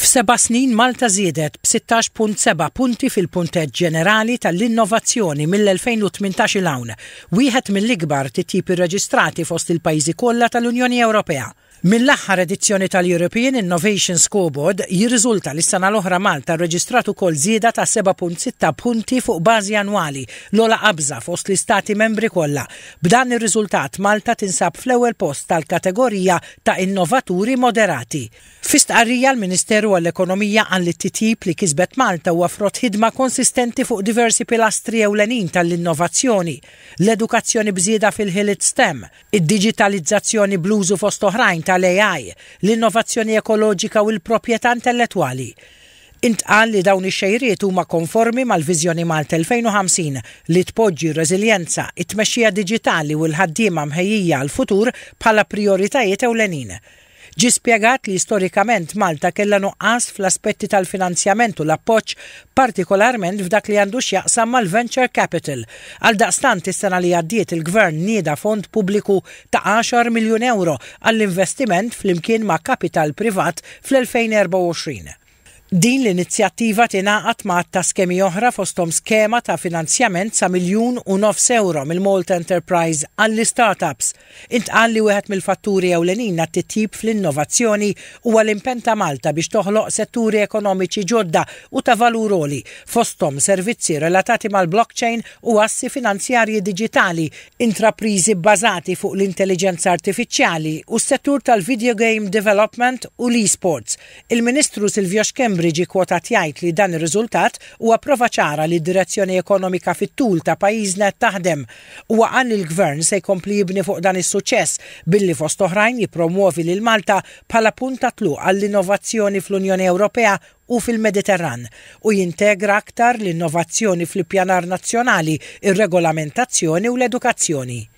F7 snin Malta żiedet b'16.7 punti fil-punteġġ ġenerali tal-innovazzjoni mill-2018 l-hawn, wieħed mill-ikbar titjib irreġistrati fost il-pajjiżi kollha tal-Unjoni Ewropea. Mill-aħħar edizzjoni tal-European Innovation Scoreboard jirriżulta li s-sena l-oħra Malta rreġistrat ukoll żieda ta' 7.6 punti fuq bażi annwali, l-ogħla qabża fost l-istati membri kollha. B'dan ir-riżultat Malta tinsab fl-ewwel post tal-kategorija ta' innovaturi moderati. Fi stqarrija l-Ministeru għall-Ekonomija qal li t-titjib li kisbet Malta huwa frott ħidma konsistenti fuq diversi pilastri ewlenin tal-innovazzjoni, l-edukazzjoni bżieda fil-ħiliet STEM, id-diġitalizzazzjoni bl-użu fost oħrajn tal-AI, l-innovazzjoni ekoloġika u l-proprjetà intellettwali. Intqal li dawn ix-xejriet huma konformi mal-Viżjoni Malta 2050 li tpoġġi r-reżiljenza, it-tmexxija diġitali u l-ħaddiema mħejjija għall-futur bħala prijoritajiet ewlenin. Ġie spjegat li storikament Malta kellha nuqqas fl-aspetti tal-finanzjament u l-appoġġ, partikolarment f'dak li għandu x'jaqsam mal-venture capital. Għaldaqstant is-sena li għaddiet il-Gvern nieda fond pubbliku ta' 10 miljun euro għall-investiment flimkien ma' kapital privat fl-2024. Din l-inizjattiva tingħaqad ma' ta' skemi oħra fosthom skema ta' finanzjament sa' 1.5 miljun euro mill-Malta Enterprise għall-startups. Intqal li wieħed mill-fatturi ewlenin għat-titjib fl-innovazzjoni huwa l-impenn ta' Malta biex toħloq setturi ekonomiċi ġodda u ta' valur għoli fosthom servizzi relatati mal-blockchain u assi finanzjarji diġitali, intrapriżi bbażati fuq l-intelligenza artifiċjali u s-settur tal-video game development u l-esports. Il-Ministru Silvio Xkembri ġie kwotat jgħid li dan ir-riżultat huwa prova ċara li d-direzzjoni ekonomika fit-tul ta' pajjiżna qed taħdem. Huwa qal li l-Gvern se jkompli jibni fuq dan is-suċċess billi fost oħrajn jippromuovi lil Malta bħala punt ta' tluq għall-innovazzjoni fl-Unjoni Ewropea u fil-Mediterran u jintegra aktar l-innovazzjoni fl-ippjanar nazzjonali, ir-regolamentazzjoni u l-edukazzjoni.